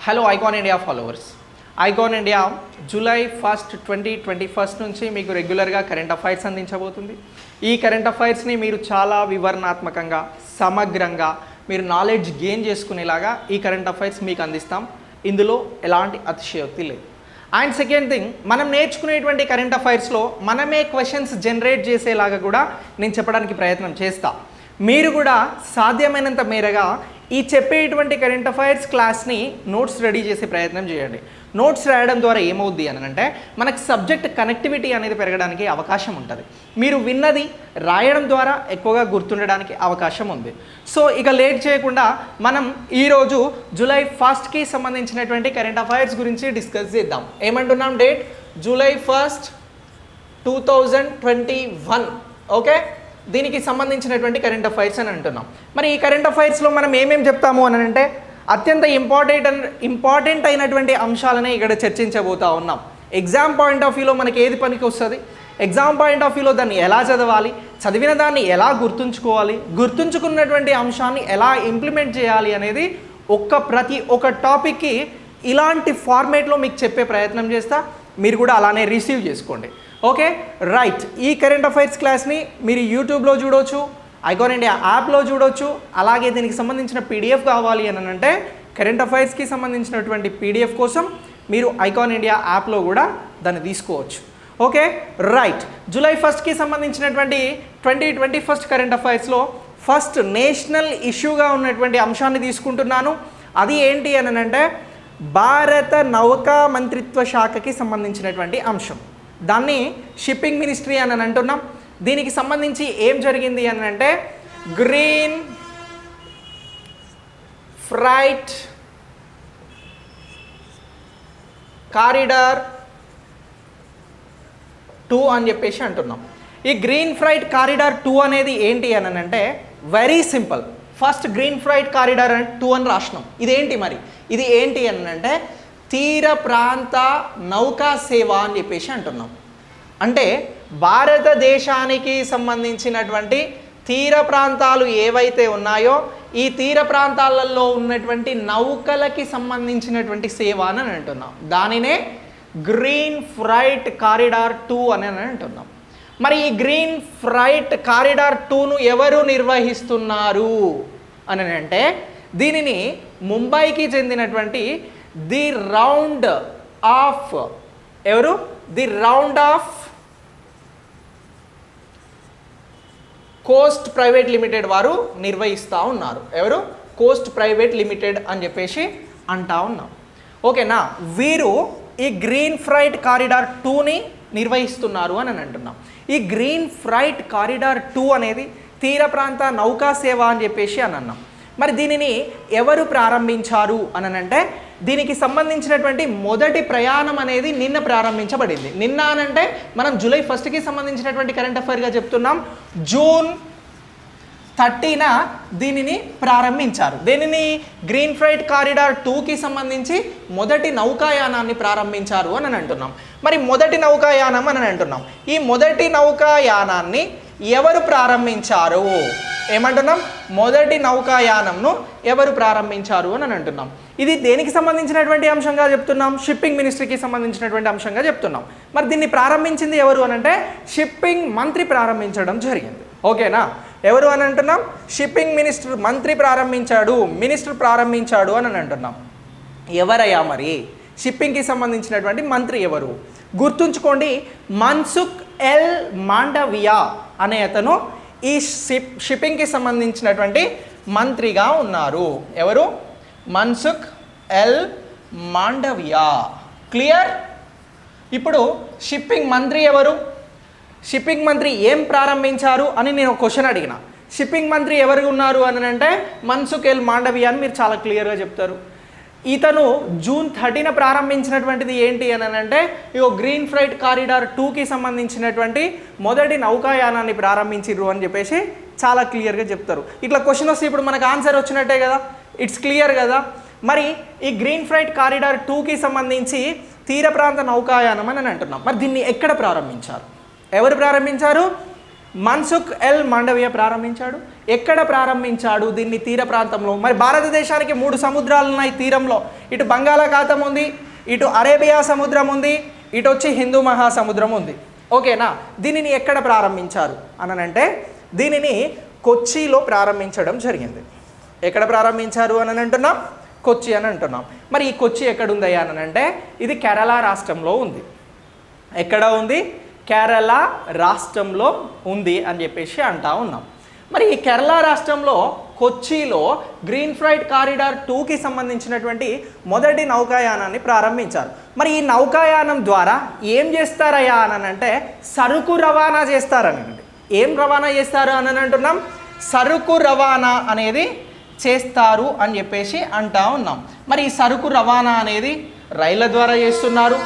Hello icon India followers, icon India July 1, 2021 నుంచి మీకు రెగ్యులర్గా కరెంట్ అఫైర్స్ అందించబోతుంది. ఈ కరెంట్ అఫైర్స్ని మీరు చాలా వివరణాత్మకంగా, సమగ్రంగా మీరు నాలెడ్జ్ గెయిన్ చేసుకునేలాగా ఈ కరెంట్ అఫైర్స్ మీకు అందిస్తాం. ఇందులో ఎలాంటి అతిశయోక్తి లేదు. అండ్ సెకండ్ థింగ్, మనం నేర్చుకునేటువంటి కరెంట్ అఫైర్స్లో మనమే క్వశ్చన్స్ జనరేట్ చేసేలాగా కూడా నేను చెప్పడానికి ప్రయత్నం చేస్తా. మీరు కూడా సాధ్యమైనంత మేరగా ఈ చెప్పేటువంటి కరెంట్ అఫైర్స్ క్లాస్ని నోట్స్ రెడీ చేసే ప్రయత్నం చేయండి. నోట్స్ రాయడం ద్వారా ఏమవుద్ది అని అంటే మనకు సబ్జెక్ట్ కనెక్టివిటీ అనేది పెరగడానికి అవకాశం ఉంటుంది. మీరు విన్నది రాయడం ద్వారా ఎక్కువగా గుర్తుండడానికి అవకాశం ఉంది. సో ఇక లేట్ చేయకుండా మనం ఈరోజు జూలై 1కి సంబంధించినటువంటి కరెంట్ అఫైర్స్ గురించి డిస్కస్ చేద్దాం. ఏమంటున్నాం? Date July 1, 2021. ఓకే, దీనికి సంబంధించినటువంటి కరెంట్ అఫైర్స్ అని అంటున్నాం. మరి ఈ కరెంట్ అఫైర్స్లో మనం ఏమేమి చెప్తాము అని అంటే అత్యంత ఇంపార్టెంట్ అయినటువంటి అంశాలనే ఇక్కడ చర్చించబోతా ఉన్నాం. ఎగ్జామ్ పాయింట్ ఆఫ్ వ్యూలో మనకి ఏది పనికి వస్తుంది, ఎగ్జామ్ పాయింట్ ఆఫ్ వ్యూలో దాన్ని ఎలా చదవాలి, చదివిన దాన్ని ఎలా గుర్తుంచుకోవాలి, గుర్తుంచుకున్నటువంటి అంశాన్ని ఎలా ఇంప్లిమెంట్ చేయాలి అనేది ప్రతి ఒక్క టాపిక్కి ఇలాంటి ఫార్మేట్లో మీకు చెప్పే ప్రయత్నం చేస్తా. మీరు కూడా అలానే రిసీవ్ చేసుకోండి. ఓకే రైట్, ఈ కరెంట్ అఫైర్స్ క్లాస్ని మీరు యూట్యూబ్లో చూడవచ్చు, ఐకాన్ ఇండియా యాప్లో చూడవచ్చు. అలాగే దీనికి సంబంధించిన పీడిఎఫ్ కావాలి అని అంటే కరెంట్ అఫైర్స్కి సంబంధించినటువంటి పీడిఎఫ్ కోసం మీరు ఐకాన్ ఇండియా యాప్లో కూడా దాన్ని తీసుకోవచ్చు. ఓకే రైట్, జూలై 1కి సంబంధించినటువంటి 2021 కరెంట్ అఫైర్స్లో ఫస్ట్ నేషనల్ ఇష్యూగా ఉన్నటువంటి అంశాన్ని తీసుకుంటున్నాను. అది ఏంటి అని అంటే భారత నౌకా మంత్రిత్వ శాఖకి సంబంధించినటువంటి అంశం. దాన్ని షిప్పింగ్ మినిస్ట్రీ అని అంటున్నాం. దీనికి సంబంధించి ఏం జరిగింది అని అంటే గ్రీన్ ఫ్రైట్ కారిడార్ 2 అని చెప్పేసి అంటున్నాం. ఈ గ్రీన్ ఫ్రైట్ కారిడార్ 2 అనేది ఏంటి అని అంటే very simple. First green freight corridor 2 అని రాసినాం. ఇదేంటి మరి, ఇది ఏంటి అని అంటే తీర ప్రాంత నౌకా సేవ అని చెప్పేసి అంటున్నాం. అంటే భారతదేశానికి సంబంధించినటువంటి తీర ప్రాంతాలు ఏవైతే ఉన్నాయో ఈ తీర ప్రాంతాలలో ఉన్నటువంటి నౌకలకి సంబంధించినటువంటి సేవ అని అంటున్నాం. దానినే గ్రీన్ ఫ్రైట్ కారిడార్ 2 అని అంటున్నాం. మరి ఈ గ్రీన్ ఫ్రైట్ కారిడార్ 2ను ఎవరు నిర్వహిస్తున్నారు అని అంటే దీనిని ముంబైకి చెందినటువంటి the round of Coast private limited వారు నిర్వహిస్తూ ఉన్నారు. ఎవరు? కోస్ట్ ప్రైవేట్ లిమిటెడ్ అని చెప్పేసి అంటా ఉన్నాం. ఓకేనా, వీరు ఈ గ్రీన్ ఫ్రైట్ కారిడార్ 2ని నిర్వహిస్తున్నారు అని అంటున్నాం. ఈ గ్రీన్ ఫ్రైట్ కారిడార్ 2 అనేది తీర ప్రాంత నౌకా సేవ అని చెప్పేసి అని అన్నాం. మరి దీనిని ఎవరు ప్రారంభించారు అని అంటే దీనికి సంబంధించినటువంటి మొదటి ప్రయాణం అనేది నిన్న ప్రారంభించబడింది. నిన్న అనంటే మనం జూలై 1కి సంబంధించినటువంటి కరెంట్ అఫైర్గా చెప్తున్నాం. జూన్ 30న దీనిని ప్రారంభించారు. దీనిని గ్రీన్ ఫ్రైట్ కారిడార్ 2కి సంబంధించి మొదటి నౌకాయానాన్ని ప్రారంభించారు అని అంటున్నాం. మరి మొదటి నౌకాయానం అని అంటున్నాం. ఈ మొదటి నౌకాయానాన్ని ఎవరు ప్రారంభించారు ఏమంటున్నాం? మొదటి నౌకాయానంను ఎవరు ప్రారంభించారు అని అంటున్నాం. ఇది దేనికి సంబంధించినటువంటి అంశంగా చెప్తున్నాం? షిప్పింగ్ మినిస్ట్రీకి సంబంధించినటువంటి అంశంగా చెప్తున్నాం. మరి దీన్ని ప్రారంభించింది ఎవరు అని అంటే షిప్పింగ్ మంత్రి ప్రారంభించడం జరిగింది. ఓకేనా, ఎవరు అని అంటున్నాం? షిప్పింగ్ మంత్రి మినిస్టర్ ప్రారంభించాడు అని అంటున్నాం. ఎవరయ్యా మరి షిప్పింగ్కి సంబంధించినటువంటి మంత్రి ఎవరు? గుర్తుంచుకోండి, మన్సుఖ్ ఎల్ మాండవియా అనే అతను ఈ షిప్పింగ్కి సంబంధించినటువంటి మంత్రిగా ఉన్నారు. ఎవరు? మన్సుఖ్ ఎల్ మాండవియా. క్లియర్? ఇప్పుడు షిప్పింగ్ మంత్రి ఎవరు, షిప్పింగ్ మంత్రి ఏం ప్రారంభించారు అని నేను ఒక క్వశ్చన్ అడిగిన. షిప్పింగ్ మంత్రి ఎవరు ఉన్నారు అని అంటే మన్సుఖ్ ఎల్ మాండవియా అని మీరు చాలా క్లియర్గా చెప్తారు. ఇతను జూన్ 30న ప్రారంభించినటువంటిది ఏంటి అని అంటే ఇగో గ్రీన్ ఫ్రైట్ కారిడార్ 2కి సంబంధించినటువంటి మొదటి నౌకాయానాన్ని ప్రారంభించిర్రు అని చెప్పేసి చాలా క్లియర్గా చెప్తారు. ఇట్లా క్వశ్చన్ వస్తే ఇప్పుడు మనకు ఆన్సర్ వచ్చినట్టే కదా, ఇట్స్ క్లియర్ కదా. మరి ఈ గ్రీన్ ఫ్రైట్ కారిడార్ 2కి సంబంధించి తీర ప్రాంత నౌకాయానం అని అంటున్నాం. మరి దీన్ని ఎక్కడ ప్రారంభించారు, ఎవరు ప్రారంభించారు? మన్సుఖ్ ఎల్ మాండవీయ ప్రారంభించాడు. ఎక్కడ ప్రారంభించాడు దీన్ని? తీర ప్రాంతంలో. మరి భారతదేశానికి 3 సముద్రాలు ఉన్నాయి తీరంలో. ఇటు బంగాళాఖాతం ఉంది, ఇటు అరేబియా సముద్రం ఉంది, ఇటు వచ్చి హిందూ మహాసముద్రం ఉంది. ఓకేనా? దీనిని ఎక్కడ ప్రారంభించారు అనంటే దీనిని కొచ్చిలో ప్రారంభించడం జరిగింది. ఎక్కడ ప్రారంభించారు అని అంటున్నాం? కొచ్చి అని అంటున్నాం. మరి ఈ కొచ్చి ఎక్కడుందయ్యా అని అంటే ఇది కేరళ రాష్ట్రంలో ఉంది. ఎక్కడ ఉంది? కేరళ రాష్ట్రంలో ఉంది అని చెప్పేసి అంటా ఉన్నాం. మరి ఈ కేరళ రాష్ట్రంలో కొచ్చిలో గ్రీన్ ఫ్రైట్ కారిడార్ 2కి సంబంధించినటువంటి మొదటి నౌకాయానాన్ని ప్రారంభించారు. మరి ఈ నౌకాయానం ద్వారా ఏం చేస్తారయ్యా అని అంటే సరుకు రవాణా చేస్తారనండి. ఏం రవాణా చేస్తారు అని అంటున్నాం? సరుకు రవాణా అనేది చేస్తారు అని చెప్పేసి అంటా ఉన్నాం. మరి ఈ సరుకు రవాణా అనేది రైళ్ల ద్వారా చేస్తున్నారు,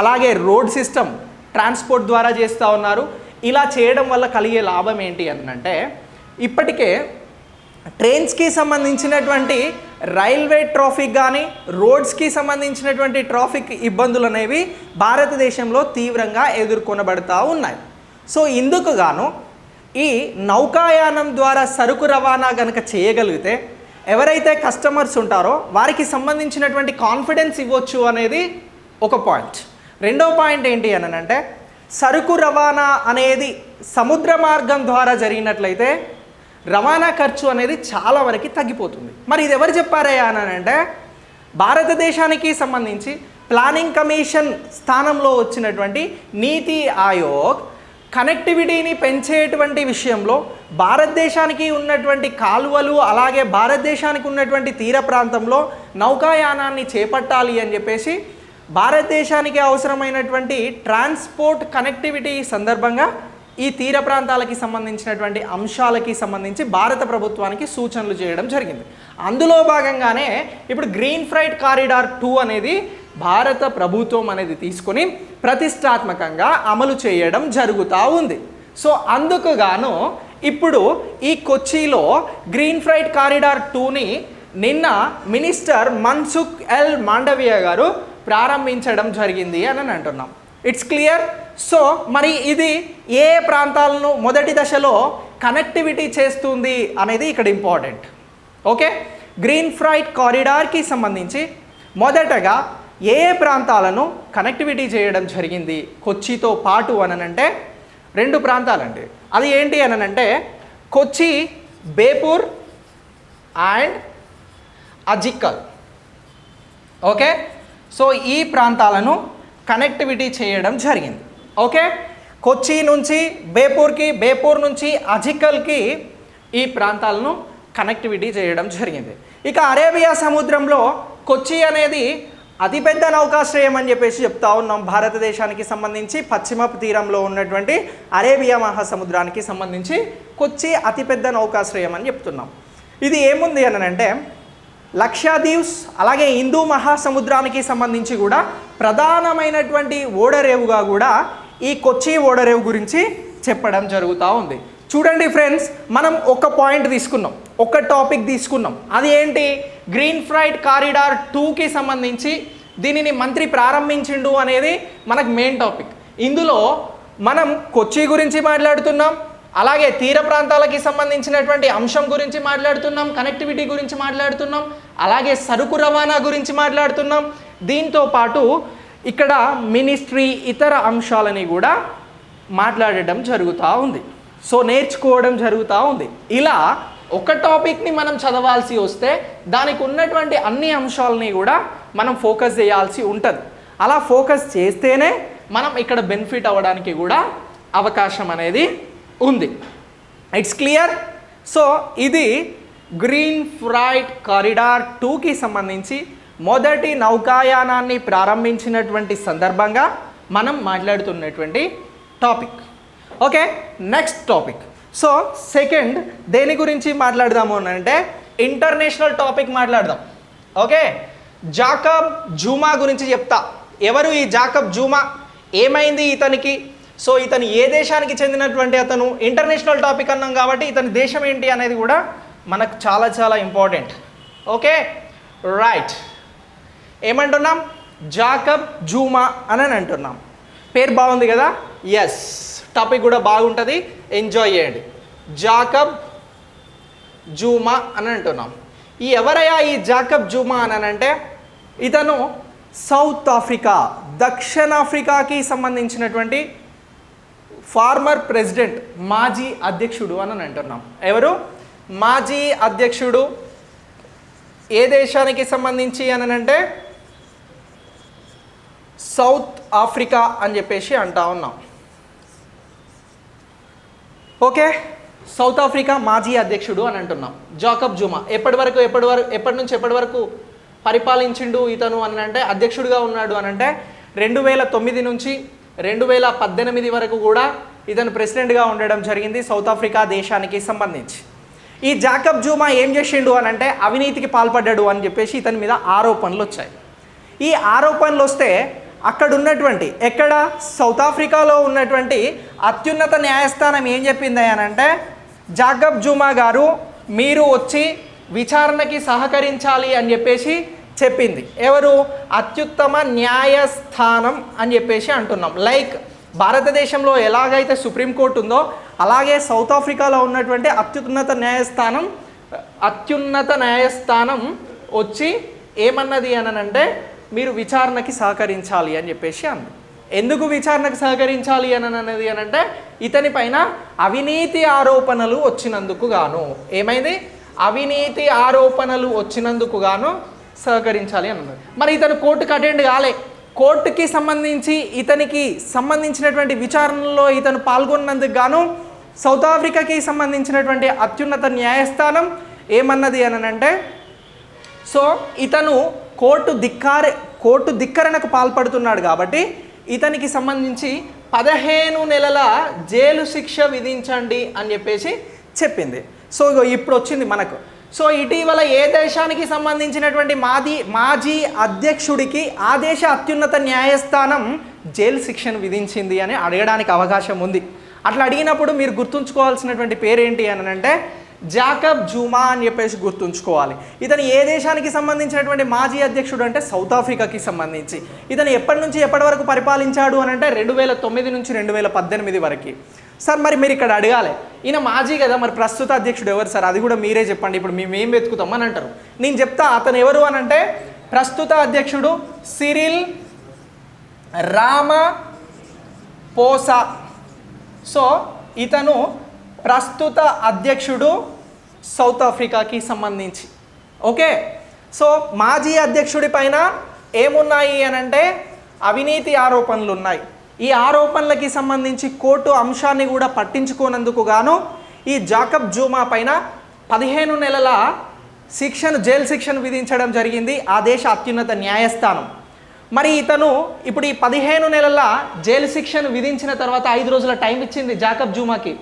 అలాగే రోడ్ సిస్టమ్ ట్రాన్స్పోర్ట్ ద్వారా చేస్తూ ఉన్నారు. ఇలా చేయడం వల్ల కలిగే లాభం ఏంటి అంటే ఇప్పటికే ట్రైన్స్కి సంబంధించినటువంటి రైల్వే ట్రాఫిక్ కానీ రోడ్స్కి సంబంధించినటువంటి ట్రాఫిక్ ఇబ్బందులు అనేవి భారతదేశంలో తీవ్రంగా ఎదుర్కొనబడతా ఉన్నాయి. సో ఇందుకు గాను ఈ నౌకాయానం ద్వారా సరుకు రవాణా కనుక చేయగలిగితే ఎవరైతే కస్టమర్స్ ఉంటారో వారికి సంబంధించినటువంటి కాన్ఫిడెన్స్ ఇవ్వచ్చు అనేది ఒక పాయింట్. రెండో పాయింట్ ఏంటి అని అంటే సరుకు రవాణా అనేది సముద్ర మార్గం ద్వారా జరిగినట్లయితే రవాణా ఖర్చు అనేది చాలా వరకు తగ్గిపోతుంది. మరి ఇది ఎవరు చెప్పారయ్యా అని అంటే భారతదేశానికి సంబంధించి ప్లానింగ్ కమిషన్ స్థానంలో వచ్చినటువంటి నీతి ఆయోగ్ కనెక్టివిటీని పెంచేటువంటి విషయంలో భారతదేశానికి ఉన్నటువంటి కాలువలు అలాగే భారతదేశానికి ఉన్నటువంటి తీర ప్రాంతంలో నౌకాయానాన్ని చేపట్టాలి అని చెప్పేసి భారతదేశానికి అవసరమైనటువంటి ట్రాన్స్పోర్ట్ కనెక్టివిటీ సందర్భంగా ఈ తీర ప్రాంతాలకి సంబంధించినటువంటి అంశాలకి సంబంధించి భారత ప్రభుత్వానికి సూచనలు చేయడం జరిగింది. అందులో భాగంగానే ఇప్పుడు గ్రీన్ ఫ్రైట్ కారిడార్ 2 అనేది భారత ప్రభుత్వం అనేది తీసుకొని ప్రతిష్టాత్మకంగా అమలు చేయడం జరుగుతూ ఉంది. సో అందుకు గాను ఇప్పుడు ఈ కొచ్చిలో గ్రీన్ ఫ్రైట్ కారిడార్ 2ని నిన్న మినిస్టర్ మన్సుఖ్ ఎల్ మాండవీయ గారు ప్రారంభించడం జరిగింది అని అంటున్నాం. It's clear. సో మరి ఇది ఏ ప్రాంతాలను మొదటి దశలో కనెక్టివిటీ చేస్తుంది అనేది ఇక్కడ ఇంపార్టెంట్. ఓకే, గ్రీన్ ఫ్రైట్ కారిడార్కి సంబంధించి మొదటగా ఏ ప్రాంతాలను కనెక్టివిటీ చేయడం జరిగింది కొచ్చితో పాటు అనంటే 2 ప్రాంతాలండి. అది ఏంటి అనంటే కొచ్చి బేపూర్ అండ్ అజిక్కల్. ఓకే, సో ఈ ప్రాంతాలను కనెక్టివిటీ చేయడం జరిగింది. ఓకే, కొచ్చి నుంచి బేపూర్కి, బేపూర్ నుంచి అజిక్కల్కి ఈ ప్రాంతాలను కనెక్టివిటీ చేయడం జరిగింది. ఇక అరేబియా సముద్రంలో కొచ్చి అనేది అతిపెద్ద నౌకాశ్రయం అని చెప్పేసి చెప్తా ఉన్నాం. భారతదేశానికి సంబంధించి పశ్చిమ తీరంలో ఉన్నటువంటి అరేబియా మహాసముద్రానికి సంబంధించి కొచ్చి అతిపెద్ద నౌకాశ్రయం అని చెప్తున్నాం. ఇది ఏముంది అని అంటే లక్షద్వీప్స్ అలాగే హిందూ మహాసముద్రానికి సంబంధించి కూడా ప్రధానమైనటువంటి ఓడరేవుగా కూడా ఈ కొచ్చి ఓడరేవు గురించి చెప్పడం జరుగుతూ ఉంది. చూడండి ఫ్రెండ్స్, మనం ఒక పాయింట్ తీసుకున్నాం, ఒక టాపిక్ తీసుకున్నాం. అది ఏంటి? గ్రీన్ ఫ్రైట్ కారిడార్ 2కి సంబంధించి దీనిని మంత్రి ప్రారంభించిండు అనేది మనకు మెయిన్ టాపిక్. ఇందులో మనం కొచ్చి గురించి మాట్లాడుతున్నాం, అలాగే తీర ప్రాంతాలకి సంబంధించినటువంటి అంశం గురించి మాట్లాడుతున్నాం, కనెక్టివిటీ గురించి మాట్లాడుతున్నాం, అలాగే సరుకు రవాణా గురించి మాట్లాడుతున్నాం. దీంతో పాటు ఇక్కడ మినిస్ట్రీ ఇతర అంశాలని కూడా మాట్లాడడం జరుగుతూ ఉంది. సో నేర్చుకోవడం జరుగుతూ ఉంది. ఇలా ఒక టాపిక్ని మనం చదవాల్సి వస్తే దానికి ఉన్నటువంటి అన్ని అంశాలని కూడా మనం ఫోకస్ చేయాల్సి ఉంటుంది. అలా ఫోకస్ చేస్తేనే మనం ఇక్కడ బెనిఫిట్ అవ్వడానికి కూడా అవకాశం అనేది ఉంది. It's clear. సో ఇది గ్రీన్ ఫ్రైట్ కారిడార్ 2కి సంబంధించి మొదటి నౌకాయానాన్ని ప్రారంభించినటువంటి సందర్భంగా మనం మాట్లాడుతున్నటువంటి topic. Okay, next topic. So second దేని గురించి మాట్లాడదాము అని అంటే ఇంటర్నేషనల్ టాపిక్ మాట్లాడదాం. ఓకే, జాకబ్ జూమా గురించి చెప్తా. ఎవరు ఈ జాకబ్ జూమా? ఏమైంది ఇతనికి? సో ఇతను ఏ దేశానికి చెందినటువంటి అతను? ఇంటర్నేషనల్ టాపిక్ అన్నాం కాబట్టి ఇతని దేశం ఏంటి అనేది కూడా మనకు చాలా చాలా ఇంపార్టెంట్. ఓకే రైట్, ఏమంటున్నాం? జాకబ్ జూమా అని అంటున్నాం. పేరు బాగుంది కదా? ఎస్, టాపిక్ కూడా బాగుంటుంది, ఎంజాయ్ చేయండి. జాకబ్ జూమా అని అంటున్నాం. ఈ ఎవరయ్యా ఈ జాకబ్ జూమా అని అంటే ఇతను సౌత్ ఆఫ్రికా, దక్షిణాఫ్రికాకి సంబంధించినటువంటి ఫార్మర్ ప్రెసిడెంట్, మాజీ అధ్యక్షుడు అని అంటున్నాం. ఎవరు? మాజీ అధ్యక్షుడు. ఏ దేశానికి సంబంధించి అని అంటే సౌత్ ఆఫ్రికా అని చెప్పేసి అంటా ఉన్నాం. ఓకే, సౌత్ ఆఫ్రికా మాజీ అధ్యక్షుడు అని అంటున్నాం. జాకబ్ జూమా ఎప్పటి నుంచి ఎప్పటి వరకు పరిపాలించిండు ఇతను అని అంటే, అధ్యక్షుడిగా ఉన్నాడు అని అంటే 2009 నుంచి 2018 వరకు కూడా ఇతను ప్రెసిడెంట్గా ఉండడం జరిగింది సౌత్ ఆఫ్రికా దేశానికి సంబంధించి. ఈ జాకబ్ జూమా ఏం చేసిండు అని అంటే అవినీతికి పాల్పడ్డాడు అని చెప్పేసి ఇతని మీద ఆరోపణలు వచ్చాయి. ఈ ఆరోపణలు వస్తే అక్కడ ఉన్నటువంటి ఎక్కడ సౌత్ ఆఫ్రికాలో ఉన్నటువంటి అత్యున్నత న్యాయస్థానం ఏం చెప్పింది అని అంటే, జాకబ్ జూమా గారు మీరు వచ్చి విచారణకి సహకరించాలి అని చెప్పేసి చెప్పింది. ఎవరు? అత్యుత్తమ న్యాయస్థానం అని చెప్పేసి అంటున్నాం. లైక్ భారతదేశంలో ఎలాగైతే సుప్రీంకోర్టు ఉందో అలాగే సౌత్ ఆఫ్రికాలో ఉన్నటువంటి అత్యున్నత న్యాయస్థానం వచ్చి ఏమన్నది అని అంటే మీరు విచారణకి సహకరించాలి అని చెప్పేసి అంది. ఎందుకు విచారణకు సహకరించాలి అని అన్నది అని అంటే ఇతని పైన అవినీతి ఆరోపణలు వచ్చినందుకు గాను, ఏమైంది? అవినీతి ఆరోపణలు వచ్చినందుకు గాను సహకరించాలి అని అన్నది. మరి ఇతను కోర్టుకు అటెండ్ కాలే. కోర్టుకి సంబంధించి ఇతనికి సంబంధించినటువంటి విచారణలో ఇతను పాల్గొన్నందుకు గాను సౌత్ ఆఫ్రికాకి సంబంధించినటువంటి అత్యున్నత న్యాయస్థానం ఏమన్నది అని అంటే, సో ఇతను కోర్టు ధిక్కరణకు పాల్పడుతున్నాడు కాబట్టి ఇతనికి సంబంధించి 15 నెలల జైలు శిక్ష విధించండి అని చెప్పేసి చెప్పింది. సో ఇప్పుడు వచ్చింది మనకు. సో ఇటీవల ఏ దేశానికి సంబంధించినటువంటి మాజీ అధ్యక్షుడికి ఆ దేశ అత్యున్నత న్యాయస్థానం జైలు శిక్షను విధించింది అని అడగడానికి అవకాశం ఉంది. అట్లా అడిగినప్పుడు మీరు గుర్తుంచుకోవాల్సినటువంటి పేరేంటి అని అంటే జాకబ్ జూమా అని చెప్పేసి గుర్తుంచుకోవాలి. ఇతను ఏ దేశానికి సంబంధించినటువంటి మాజీ అధ్యక్షుడు అంటే సౌత్ ఆఫ్రికాకి సంబంధించి. ఇతను ఎప్పటి నుంచి ఎప్పటి వరకు పరిపాలించాడు అని అంటే 2009 నుంచి 2018 వరకు. సార్ మరి మీరు ఇక్కడ అడగాలి, ఈయన మాజీ కదా, మరి ప్రస్తుత అధ్యక్షుడు ఎవరు సార్? అది కూడా మీరే చెప్పండి, ఇప్పుడు మేము వెతుకుతాం అని అంటారు. నేను చెప్తా అతను ఎవరు అని అంటే ప్రస్తుత అధ్యక్షుడు సిరిల్ రామపోసా. సో ఇతను ప్రస్తుత అధ్యక్షుడు సౌత్ ఆఫ్రికాకి సంబంధించి. ఓకే, సో మాజీ అధ్యక్షుడి పైన ఏమున్నాయి అని అంటే అవినీతి ఆరోపణలు ఉన్నాయి. ఈ ఆరోపణలకి సంబంధించి కోర్టు అంశాన్ని కూడా పట్టించుకోనందుకు గాను ఈ జాకబ్ జూమా పైన 15 నెలల జైలు శిక్షను విధించడం జరిగింది ఆ దేశ అత్యున్నత న్యాయస్థానం. మరి ఇతను ఇప్పుడు ఈ 15 నెలల జైలు శిక్షను విధించిన తర్వాత 5 రోజుల టైం ఇచ్చింది జాకబ్ జూమాకి.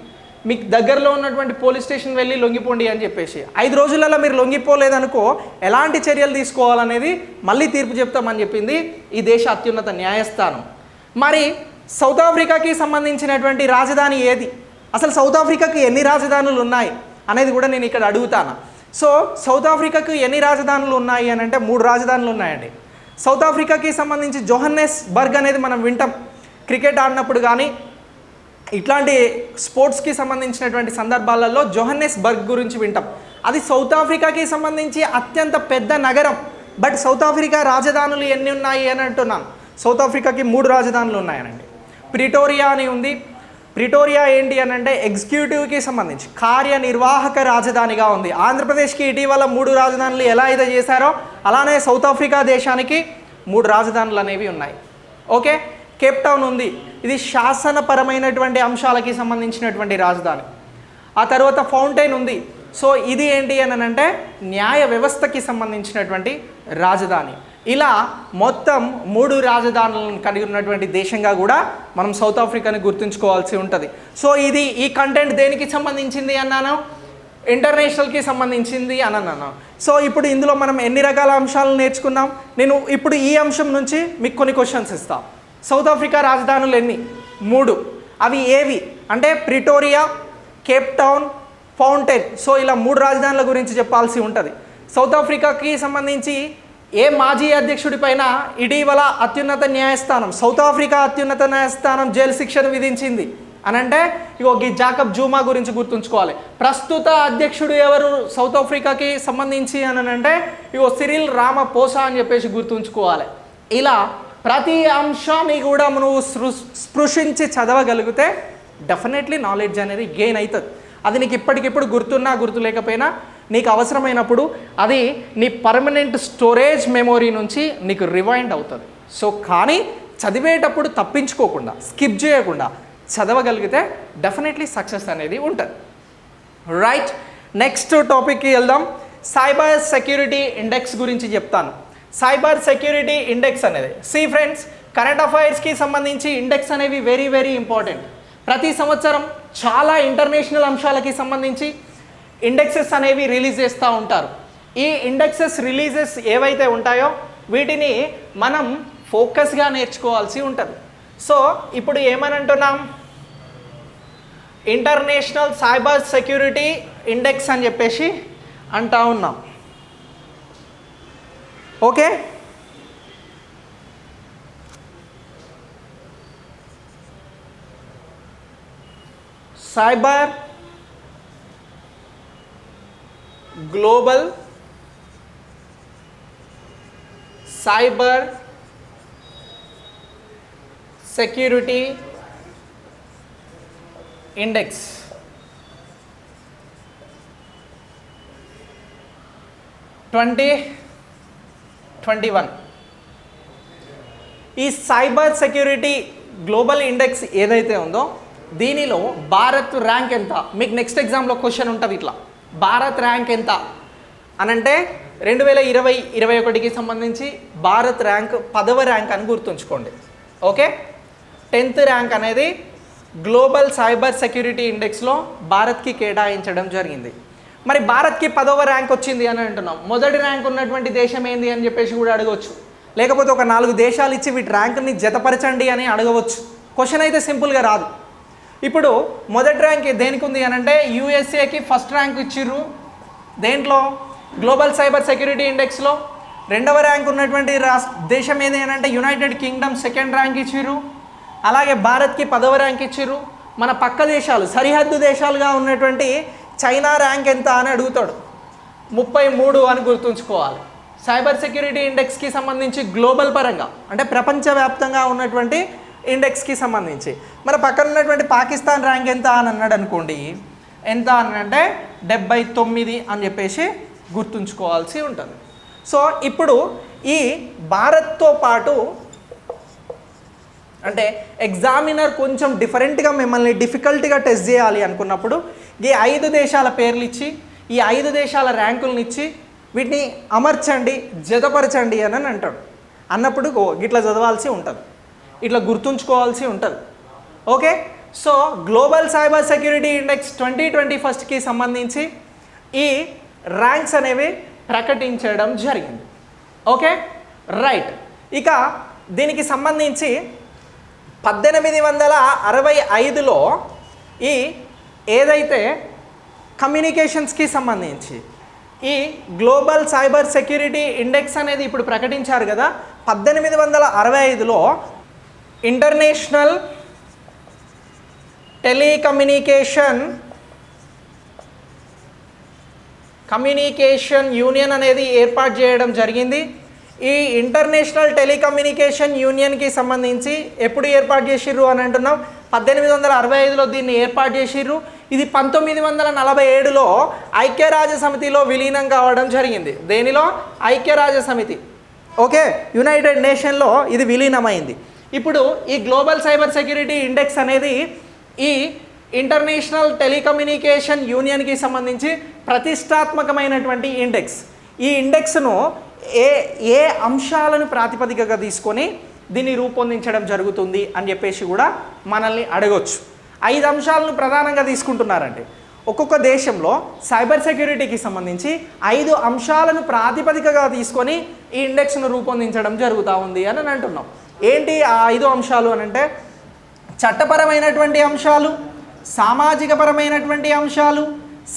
మీకు దగ్గరలో ఉన్నటువంటి పోలీస్ స్టేషన్ వెళ్ళి లొంగిపోండి అని చెప్పేసి. 5 రోజులలో మీరు లొంగిపోలేదనుకో ఎలాంటి చర్యలు తీసుకోవాలనేది మళ్ళీ తీర్పు చెప్తామని చెప్పింది ఈ దేశ అత్యున్నత న్యాయస్థానం. మరి సౌత్ ఆఫ్రికాకి సంబంధించినటువంటి రాజధాని ఏది? అసలు సౌత్ ఆఫ్రికాకి ఎన్ని రాజధానులు ఉన్నాయి అనేది కూడా నేను ఇక్కడ అడుగుతాను. సో సౌత్ ఆఫ్రికాకు ఎన్ని రాజధానులు ఉన్నాయి అని అంటే 3 రాజధానులు ఉన్నాయండి. సౌత్ ఆఫ్రికాకి సంబంధించి జోహన్నెస్బర్గ్ అనేది మనం వింటాం క్రికెట్ ఆడినప్పుడు కానీ ఇట్లాంటి స్పోర్ట్స్కి సంబంధించినటువంటి సందర్భాలలో జోహన్నెస్బర్గ్ గురించి వింటాం. అది సౌత్ ఆఫ్రికాకి సంబంధించి అత్యంత పెద్ద నగరం. బట్ సౌత్ ఆఫ్రికా రాజధానులు ఎన్ని ఉన్నాయి అని అంటున్నాను. సౌత్ ఆఫ్రికాకి 3 రాజధానులు ఉన్నాయనండి. ప్రిటోరియా అని ఉంది. ప్రిటోరియా ఏంటి అని అంటే ఎగ్జిక్యూటివ్కి సంబంధించి కార్యనిర్వాహక రాజధానిగా ఉంది. ఆంధ్రప్రదేశ్కి ఇటీవల 3 రాజధానులు ఎలా అయితే చేశారో అలానే సౌత్ ఆఫ్రికా దేశానికి 3 రాజధానులు అనేవి ఉన్నాయి. ఓకే, కేప్ టౌన్ ఉంది. ఇది శాసనపరమైనటువంటి అంశాలకి సంబంధించినటువంటి రాజధాని. ఆ తర్వాత ఫౌంటైన్ ఉంది. సో ఇది ఏంటి అని అంటే న్యాయ వ్యవస్థకి సంబంధించినటువంటి రాజధాని. ఇలా మొత్తం 3 రాజధానులను కలిగి ఉన్నటువంటి దేశంగా కూడా మనం సౌత్ ఆఫ్రికాని గుర్తుంచుకోవాల్సి ఉంటుంది. సో ఈ కంటెంట్ దేనికి సంబంధించింది అన్నాను? ఇంటర్నేషనల్కి సంబంధించింది అని అన్నాను. సో ఇప్పుడు ఇందులో మనం ఎన్ని రకాల అంశాలను నేర్చుకున్నాం? నేను ఇప్పుడు ఈ అంశం నుంచి మీకు కొన్ని క్వశ్చన్స్ ఇస్తాను. సౌత్ ఆఫ్రికా రాజధానులు ఎన్ని? 3. అవి ఏవి అంటే Pretoria, Cape town, fountain. So ఇలా 3 రాజధానుల గురించి చెప్పాల్సి ఉంటుంది. సౌత్ ఆఫ్రికాకి సంబంధించి ఏ మాజీ అధ్యక్షుడి పైన ఇటీవల అత్యున్నత న్యాయస్థానం, సౌత్ ఆఫ్రికా అత్యున్నత న్యాయస్థానం జైలు శిక్షను విధించింది అని అంటే ఇగో ఈ జాకబ్ జూమా గురించి గుర్తుంచుకోవాలి. ప్రస్తుత అధ్యక్షుడు ఎవరు సౌత్ ఆఫ్రికాకి సంబంధించి అని అంటే ఇగో సిరిల్ రామపోసా అని చెప్పేసి గుర్తుంచుకోవాలి. ఇలా ప్రతి అంశాన్ని కూడా నువ్వు స్పృశించి చదవగలిగితే డెఫినెట్లీ నాలెడ్జ్ అనేది గెయిన్ అవుతుంది. అది నీకు ఇప్పటికిప్పుడు గుర్తున్నా గుర్తు లేకపోయినా నీకు అవసరమైనప్పుడు అది నీ పర్మనెంట్ స్టోరేజ్ మెమొరీ నుంచి నీకు రివైండ్ అవుతుంది. సో కానీ చదివేటప్పుడు తప్పించుకోకుండా స్కిప్ చేయకుండా చదవగలిగితే డెఫినెట్లీ సక్సెస్ అనేది ఉంటుంది. రైట్, నెక్స్ట్ టాపిక్కి వెళ్దాం. సైబర్ సెక్యూరిటీ ఇండెక్స్ గురించి చెప్తాను. సైబర్ సెక్యూరిటీ ఇండెక్స్ అనేది ఫ్రెండ్స్ కరెంట్ అఫైర్స్కి సంబంధించి ఇండెక్స్ అనేవి వెరీ వెరీ ఇంపార్టెంట్. ప్రతి సంవత్సరం చాలా ఇంటర్నేషనల్ అంశాలకి సంబంధించి ఇండెక్సెస్ అనేవి రిలీజ్ చేస్తూ ఉంటారు. ఈ ఇండెక్సెస్ రిలీజెస్ ఏవైతే ఉంటాయో వీటిని మనం ఫోకస్గా నేర్చుకోవాల్సి ఉంటుంది. సో ఇప్పుడు ఏమని అంటున్నాం, ఇంటర్నేషనల్ సైబర్ సెక్యూరిటీ ఇండెక్స్ అని చెప్పేసి అంటా ఉన్నాం. Okay, cyber global cyber security index 2021. ఈ సైబర్ సెక్యూరిటీ గ్లోబల్ ఇండెక్స్ ఏదైతే ఉందో దీనిలో భారత్ ర్యాంక్ ఎంత, మీకు నెక్స్ట్ ఎగ్జామ్లో క్వశ్చన్ ఉంటుంది ఇట్లా, భారత్ ర్యాంక్ ఎంత అనంటే 2020-21కి సంబంధించి భారత్ ర్యాంక్ 10వ ర్యాంక్ అని గుర్తుంచుకోండి. ఓకే, 10th ర్యాంక్ అనేది గ్లోబల్ సైబర్ సెక్యూరిటీ ఇండెక్స్లో భారత్కి కేటాయించడం జరిగింది. మరి భారత్కి 10వ ర్యాంక్ వచ్చింది అని అంటున్నాం. మొదటి ర్యాంక్ ఉన్నటువంటి దేశం ఏంది అని చెప్పేసి కూడా అడగవచ్చు. లేకపోతే ఒక 4 దేశాలు ఇచ్చి వీటి ర్యాంకుని జతపరచండి అని అడగవచ్చు. క్వశ్చన్ అయితే సింపుల్గా రాదు. ఇప్పుడు మొదటి ర్యాంక్ దేనికి ఉంది అని అంటే యూఎస్ఏకి ఫస్ట్ ర్యాంక్ ఇచ్చిర్రు దేంట్లో, గ్లోబల్ సైబర్ సెక్యూరిటీ ఇండెక్స్లో. 2వ ర్యాంక్ ఉన్నటువంటి దేశం ఏది అని అంటే యునైటెడ్ కింగ్డమ్ సెకండ్ ర్యాంక్ ఇచ్చిర్రు. అలాగే భారత్కి 10వ ర్యాంక్ ఇచ్చిర్రు. మన పక్క దేశాలు సరిహద్దు దేశాలుగా ఉన్నటువంటి చైనా ర్యాంక్ ఎంత అని అడుగుతాడు. 33 అని గుర్తుంచుకోవాలి. సైబర్ సెక్యూరిటీ ఇండెక్స్కి సంబంధించి గ్లోబల్ పరంగా అంటే ప్రపంచవ్యాప్తంగా ఉన్నటువంటి ఇండెక్స్కి సంబంధించి మన పక్కన ఉన్నటువంటి పాకిస్తాన్ ర్యాంక్ ఎంత అని అన్నాడు అనుకోండి, ఎంత అని అంటే 79 అని చెప్పేసి గుర్తుంచుకోవాల్సి ఉంటుంది. సో ఇప్పుడు ఈ భారత్తో పాటు అంటే ఎగ్జామినర్ కొంచెం డిఫరెంట్గా మిమ్మల్ని డిఫికల్ట్గా టెస్ట్ చేయాలి అనుకున్నప్పుడు ఈ 5 దేశాల పేర్లు ఇచ్చి ఈ 5 దేశాల ర్యాంకులను ఇచ్చి వీటిని అమర్చండి జతపరచండి అని అంటాడు. అన్నప్పుడు ఇట్లా చదవాల్సి ఉంటుంది, ఇట్లా గుర్తుంచుకోవాల్సి ఉంటుంది. Okay, so global cyber security index 2021కి సంబంధించి ఈ ర్యాంక్స్ అనేవి ప్రకటించడం జరిగింది. Okay, right. ఇక దీనికి సంబంధించి 1865లో ఈ ఏదైతే కమ్యూనికేషన్స్కి సంబంధించి ఈ గ్లోబల్ సైబర్ సెక్యూరిటీ ఇండెక్స్ అనేది ఇప్పుడు ప్రకటించారు కదా, 1865లో ఇంటర్నేషనల్ కమ్యూనికేషన్ యూనియన్ అనేది ఏర్పాటు చేయడం జరిగింది. ఈ ఇంటర్నేషనల్ టెలికమ్యూనికేషన్ యూనియన్కి సంబంధించి ఎప్పుడు ఏర్పాటు చేసిర్రు అని అంటున్నాం, 1865లో దీన్ని ఏర్పాటు చేసిర్రు. ఇది 1947లో ఐక్యరాజ్య సమితిలో విలీనం కావడం జరిగింది. దేనిలో? ఐక్యరాజ్య సమితి. ఓకే, యునైటెడ్ నేషన్లో ఇది విలీనమైంది. ఇప్పుడు ఈ గ్లోబల్ సైబర్ సెక్యూరిటీ ఇండెక్స్ అనేది ఈ ఇంటర్నేషనల్ టెలికమ్యూనికేషన్ యూనియన్కి సంబంధించి ప్రతిష్టాత్మకమైనటువంటి ఇండెక్స్. ఈ ఇండెక్స్ను ఏ అంశాలను ప్రాతిపదికగా తీసుకొని దీన్ని రూపొందించడం జరుగుతుంది అని చెప్పేసి కూడా మనల్ని అడగవచ్చు. 5 అంశాలను ప్రధానంగా తీసుకుంటున్నారండి. ఒక్కొక్క దేశంలో సైబర్ సెక్యూరిటీకి సంబంధించి 5 అంశాలను ప్రాతిపదికగా తీసుకొని ఈ ఇండెక్స్ను రూపొందించడం జరుగుతూ ఉంది అని అంటున్నాం. ఏంటి ఆ 5 అంశాలు అని అంటే చట్టపరమైనటువంటి అంశాలు, సామాజిక పరమైనటువంటి అంశాలు,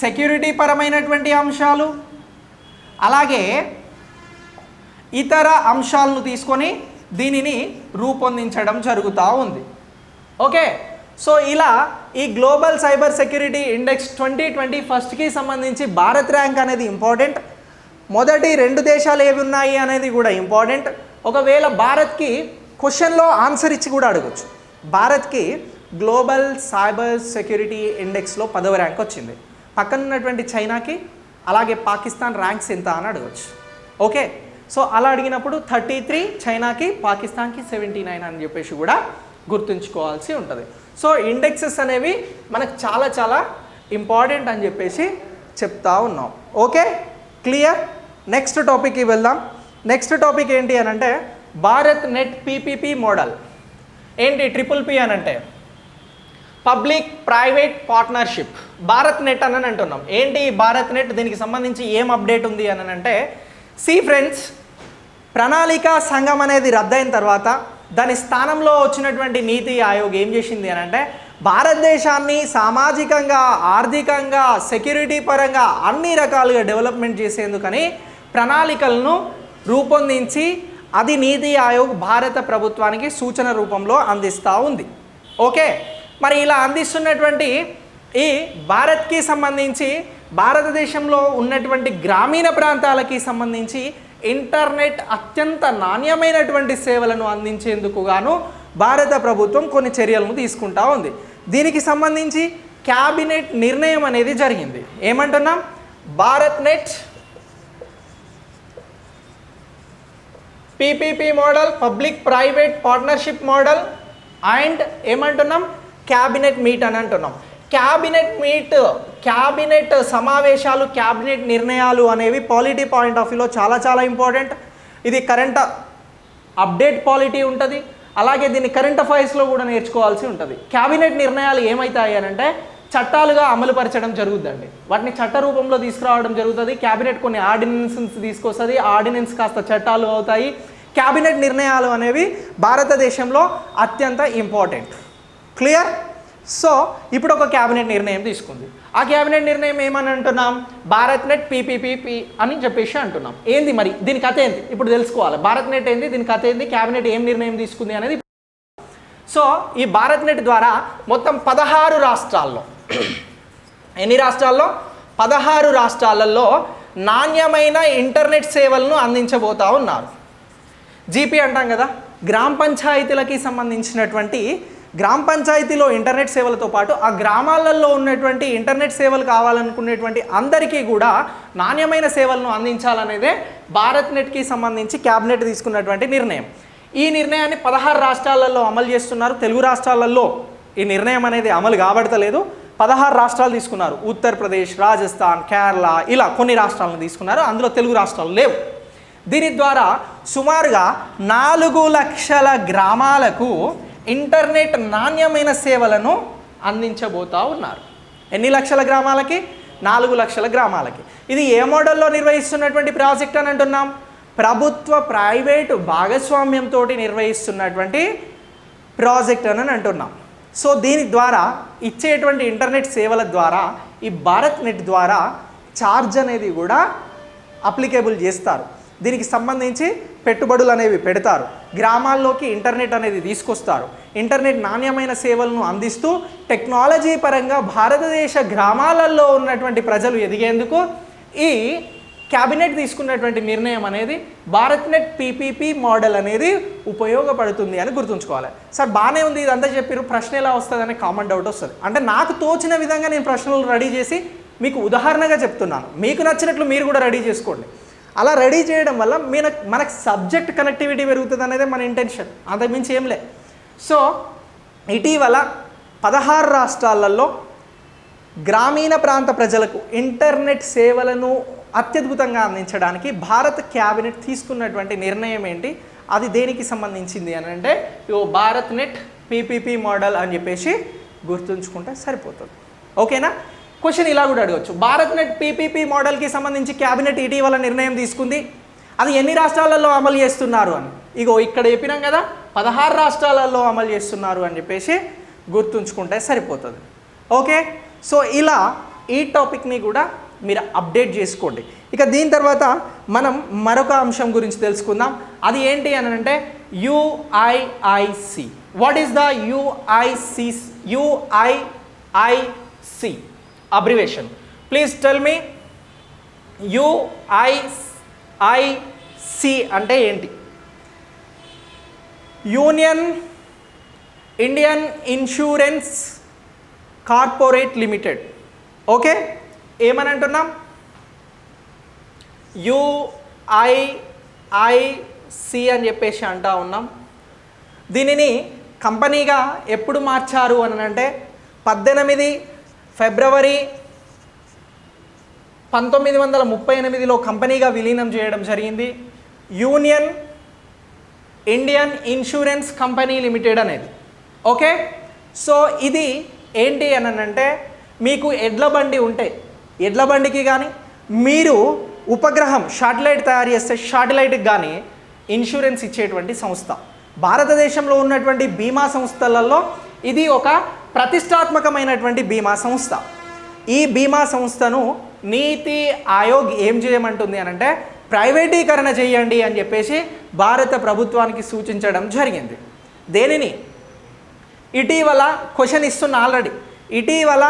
సెక్యూరిటీ పరమైనటువంటి అంశాలు, అలాగే ఇతర అంశాలను తీసుకొని దీనిని రూపొందించడం జరుగుతూ ఉంది. ఓకే, సో ఇలా ఈ గ్లోబల్ సైబర్ సెక్యూరిటీ ఇండెక్స్ 2021కి సంబంధించి భారత్ ర్యాంక్ అనేది ఇంపార్టెంట్. మొదటి 2 దేశాలు ఏవి ఉన్నాయి అనేది కూడా ఇంపార్టెంట్. ఒకవేళ భారత్కి క్వశ్చన్లో ఆన్సర్ ఇచ్చి కూడా అడగచ్చు. భారత్కి గ్లోబల్ సైబర్ సెక్యూరిటీ ఇండెక్స్లో 10వ ర్యాంక్ వచ్చింది. పక్కన ఉన్నటువంటి చైనాకి అలాగే పాకిస్తాన్ ర్యాంక్స్ ఎంత అని అడగచ్చు. ఓకే, సో అలా అడిగినప్పుడు 33 చైనాకి, పాకిస్తాన్కి 79 అని చెప్పేసి కూడా గుర్తుంచుకోవాల్సి ఉంటుంది. సో ఇండెక్సెస్ అనేవి మనకు చాలా చాలా ఇంపార్టెంట్ అని చెప్పేసి చెప్తా ఉన్నాం. Okay, clear. నెక్స్ట్ టాపిక్కి వెళ్దాం. నెక్స్ట్ టాపిక్ ఏంటి అని అంటే భారత్ నెట్ పీపీపీ మోడల్. ఏంటి PPP అని అంటే public private partnership. Bharat net అని అంటున్నాం. ఏంటి భారత్ నెట్, దీనికి సంబంధించి ఏం అప్డేట్ ఉంది అని అంటే ఫ్రెండ్స్, ప్రణాళికా సంఘం అనేది రద్దయిన తర్వాత దాని స్థానంలో వచ్చినటువంటి నీతి ఆయోగ్ ఏం చేసింది అని అంటే భారతదేశాన్ని సామాజికంగా, ఆర్థికంగా, సెక్యూరిటీ పరంగా అన్ని రకాలుగా డెవలప్మెంట్ చేసేందుకని ప్రణాళికలను రూపొందించి అది నీతి ఆయోగ్ భారత ప్రభుత్వానికి సూచన రూపంలో అందిస్తూ ఉంది. ఓకే, మరి ఇలా అందిస్తున్నటువంటి ఈ భారత్కి సంబంధించి భారతదేశంలో ఉన్నటువంటి గ్రామీణ ప్రాంతాలకి సంబంధించి ఇంటర్నెట్ అత్యంత నాణ్యమైనటువంటి సేవలను అందించేందుకు గాను భారత ప్రభుత్వం కొన్ని చర్యలను తీసుకుంటా ఉంది. దీనికి సంబంధించి క్యాబినెట్ నిర్ణయం అనేది జరిగింది. ఏమంటున్నాం? Bharat net PPP model, public private partnership model and ఏమంటున్నాం? క్యాబినెట్ మీట్ అని అంటున్నాం. క్యాబినెట్ మీట్, క్యాబినెట్ సమావేశాలు, క్యాబినెట్ నిర్ణయాలు అనేవి పాలిటీ పాయింట్ ఆఫ్ వ్యూలో చాలా చాలా ఇంపార్టెంట్. ఇది కరెంట్ అప్డేట్ పాలిటీ ఉంటుంది, అలాగే దీన్ని కరెంట్ అఫైర్స్లో కూడా నేర్చుకోవాల్సి ఉంటుంది. క్యాబినెట్ నిర్ణయాలు ఏమవుతాయి అని అంటే చట్టాలుగా అమలుపరచడం జరుగుతుందండి. వాటిని చట్ట రూపంలో తీసుకురావడం జరుగుతుంది. క్యాబినెట్ కొన్ని ఆర్డినెన్సెస్ తీసుకొస్తుంది, ఆర్డినెన్స్ కాస్త చట్టాలు అవుతాయి. క్యాబినెట్ నిర్ణయాలు అనేవి భారతదేశంలో అత్యంత ఇంపార్టెంట్. క్లియర్? సో ఇప్పుడు ఒక క్యాబినెట్ నిర్ణయం తీసుకుంది. ఆ క్యాబినెట్ నిర్ణయం ఏమని అంటున్నాం? భారత్ నెట్ PPP అని చెప్పేసి అంటున్నాం. ఏంది మరి దీని కథ ఏంది ఇప్పుడు తెలుసుకోవాలి. భారత్ నెట్ ఏంది, దీని కథ ఏంది, క్యాబినెట్ ఏం నిర్ణయం తీసుకుంది అనేది. సో ఈ భారత్ నెట్ ద్వారా మొత్తం 16 రాష్ట్రాల్లో, ఎన్ని రాష్ట్రాల్లో? 16 రాష్ట్రాలలో నాణ్యమైన ఇంటర్నెట్ సేవలను అందించబోతా ఉన్నారు. జీపీ అంటాం కదా, గ్రామ పంచాయతీలకి సంబంధించినటువంటి గ్రామ పంచాయతీలో ఇంటర్నెట్ సేవలతో పాటు ఆ గ్రామాలలో ఉన్నటువంటి ఇంటర్నెట్ సేవలు కావాలనుకునేటువంటి అందరికీ కూడా నాణ్యమైన సేవలను అందించాలనేదే భారత్ నెట్కి సంబంధించి క్యాబినెట్ తీసుకున్నటువంటి నిర్ణయం. ఈ నిర్ణయాన్ని 16 రాష్ట్రాలలో అమలు చేస్తున్నారు. తెలుగు రాష్ట్రాలలో ఈ నిర్ణయం అనేది అమలు కాబడతలేదు. 16 రాష్ట్రాలు తీసుకున్నారు. ఉత్తరప్రదేశ్, రాజస్థాన్, కేరళ ఇలా కొన్ని రాష్ట్రాలను తీసుకున్నారు. అందులో తెలుగు రాష్ట్రాలు లేవు. దీని ద్వారా సుమారుగా 4 లక్షల గ్రామాలకు ఇంటర్నెట్ నాణ్యమైన సేవలను అందించబోతూ ఉన్నారు. ఎన్ని లక్షల గ్రామాలకి? 4 లక్షల గ్రామాలకి. ఇది ఏ మోడల్లో నిర్వహిస్తున్నటువంటి ప్రాజెక్ట్ అని అంటున్నాం? ప్రభుత్వ ప్రైవేటు భాగస్వామ్యంతో నిర్వహిస్తున్నటువంటి ప్రాజెక్ట్ అని అంటున్నాం. సో దీని ద్వారా ఇచ్చేటువంటి ఇంటర్నెట్ సేవల ద్వారా ఈ భారత్ నెట్ ద్వారా ఛార్జ్ అనేది కూడా అప్లికేబుల్ చేస్తారు. దీనికి సంబంధించి పెట్టుబడులు అనేవి పెడతారు. గ్రామాల్లోకి ఇంటర్నెట్ అనేది తీసుకొస్తారు. ఇంటర్నెట్ నాణ్యమైన సేవలను అందిస్తూ టెక్నాలజీ పరంగా భారతదేశ గ్రామాలలో ఉన్నటువంటి ప్రజలు ఎదిగేందుకు ఈ క్యాబినెట్ తీసుకున్నటువంటి నిర్ణయం అనేది భారత్ నెట్ PPP మోడల్ అనేది ఉపయోగపడుతుంది అని గుర్తుంచుకోవాలి. సార్ బాగానే ఉంది ఇదంతా చెప్పారు, ప్రశ్న ఎలా వస్తుంది అనే కామన్ డౌట్ వస్తుంది. అంటే నాకు తోచిన విధంగా నేను ప్రశ్నలు రెడీ చేసి మీకు ఉదాహరణగా చెప్తున్నాను. మీకు నచ్చినట్లు మీరు కూడా రెడీ చేసుకోండి. అలా రెడీ చేయడం వల్ల మనకు సబ్జెక్ట్ కనెక్టివిటీ పెరుగుతుంది అనేది మన ఇంటెన్షన్, అంతకుమించి ఏం లే. సో ఇటీవల 16 రాష్ట్రాలలో గ్రామీణ ప్రాంత ప్రజలకు ఇంటర్నెట్ సేవలను అత్యద్భుతంగా అందించడానికి భారత క్యాబినెట్ తీసుకున్నటువంటి నిర్ణయం ఏంటి, అది దేనికి సంబంధించింది అని అంటే భారత్ నెట్ PPP మోడల్ అని చెప్పేసి గుర్తుంచుకుంటే సరిపోతుంది. ఓకేనా? క్వశ్చన్ ఇలా కూడా అడగచ్చు. భారత్ నెట్ PPP మోడల్కి సంబంధించి క్యాబినెట్ ఇటీవల నిర్ణయం తీసుకుంది, అది ఎన్ని రాష్ట్రాలలో అమలు చేస్తున్నారు అని. ఇగో ఇక్కడ చెప్పినాం కదా, 16 రాష్ట్రాలలో అమలు చేస్తున్నారు అని చెప్పేసి గుర్తుంచుకుంటే సరిపోతుంది. ఓకే, సో ఇలా ఈ టాపిక్ని కూడా మీరు అప్డేట్ చేసుకోండి. ఇక దీని తర్వాత మనం మరొక అంశం గురించి తెలుసుకుందాం. అది ఏంటి అని అంటే UIIC. What is the UIIC abbreviation. Please tell me UIIC అంటే ఏంటి? Union Indian insurance corporate limited. Okay, ఏమని అంటున్నాం? UIIC అని చెప్పేసి అంటా ఉన్నాం. దీనిని కంపెనీగా ఎప్పుడు మార్చారు అని అంటే 18 ఫిబ్రవరి 1938లో కంపెనీగా విలీనం చేయడం జరిగింది. Union Indian insurance company limited అనేది. ఓకే, సో ఇది ఏంటి అని అంటే మీకు ఎడ్ల బండి ఉంటే ఎడ్ల బండికి కానీ మీరు ఉపగ్రహం శాటిలైట్ తయారు చేస్తే శాటిలైట్కి కానీ ఇన్సూరెన్స్ ఇచ్చేటువంటి సంస్థ. భారతదేశంలో ఉన్నటువంటి బీమా సంస్థలలో ఇది ఒక ప్రతిష్టాత్మకమైనటువంటి బీమా సంస్థ. ఈ బీమా సంస్థను నీతి ఆయోగ్ ఏం చేయమంటుంది అని అంటే ప్రైవేటీకరణ చేయండి అని చెప్పేసి భారత ప్రభుత్వానికి సూచించడం జరిగింది. దేనిని? ఇటీవల క్వశ్చన్ ఇస్తున్న ఆల్రెడీ. ఇటీవల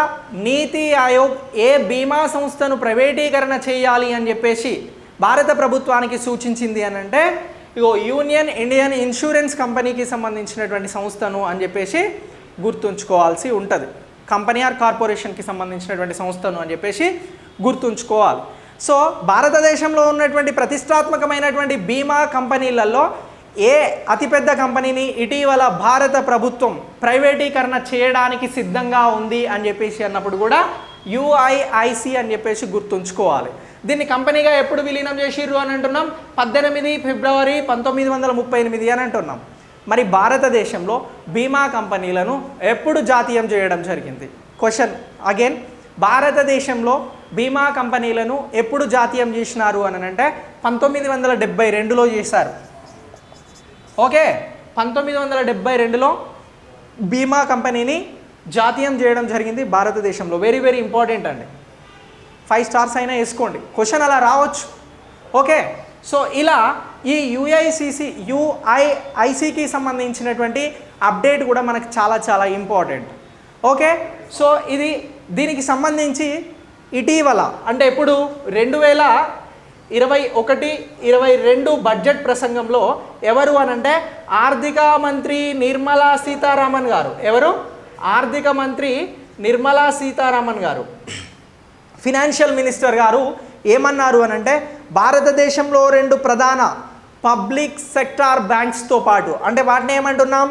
నీతి ఆయోగ్ ఏ బీమా సంస్థను ప్రైవేటీకరణ చేయాలి అని చెప్పేసి భారత ప్రభుత్వానికి సూచించింది అని అంటే ఇగో యూనియన్ ఇండియన్ ఇన్సూరెన్స్ కంపెనీకి సంబంధించినటువంటి సంస్థను అని చెప్పేసి గుర్తుంచుకోవాల్సి ఉంటుంది. కంపెనీ ఆర్ కార్పొరేషన్కి సంబంధించినటువంటి సంస్థను అని చెప్పేసి గుర్తుంచుకోవాలి. సో భారతదేశంలో ఉన్నటువంటి ప్రతిష్టాత్మకమైనటువంటి బీమా కంపెనీలలో ఏ అతిపెద్ద కంపెనీని ఇటీవల భారత ప్రభుత్వం ప్రైవేటీకరణ చేయడానికి సిద్ధంగా ఉంది అని చెప్పేసి అన్నప్పుడు కూడా UIIC అని చెప్పేసి గుర్తుంచుకోవాలి. దీన్ని కంపెనీగా ఎప్పుడు విలీనం చేసిర్రు అని అంటున్నాం? 18 ఫిబ్రవరి 1938 అని అంటున్నాం. మరి భారతదేశంలో బీమా కంపెనీలను ఎప్పుడు జాతీయం చేయడం జరిగింది? క్వశ్చన్ అగైన్, భారతదేశంలో బీమా కంపెనీలను ఎప్పుడు జాతీయం చేసినారు అని అంటే 1972లో చేశారు. ఓకే, 1972లో బీమా కంపెనీని జాతీయం చేయడం జరిగింది భారతదేశంలో. వెరీ వెరీ ఇంపార్టెంట్ అండి. 5 స్టార్స్ అయినా వేసుకోండి, క్వశ్చన్ అలా రావచ్చు. ఓకే, సో ఇలా ఈ UIICకి సంబంధించినటువంటి అప్డేట్ కూడా మనకు చాలా చాలా ఇంపార్టెంట్. ఓకే, సో దీనికి సంబంధించి ఇటీవల అంటే ఇప్పుడు 2021-22 బడ్జెట్ ప్రసంగంలో ఎవరు అనంటే ఆర్థిక మంత్రి నిర్మలా సీతారామన్ గారు. ఎవరు? ఆర్థిక మంత్రి నిర్మలా సీతారామన్ గారు, ఫినాన్షియల్ మినిస్టర్ గారు ఏమన్నారు అనంటే భారతదేశంలో 2 ప్రధాన పబ్లిక్ సెక్టార్ బ్యాంక్స్తో పాటు అంటే వాటిని ఏమంటున్నాం?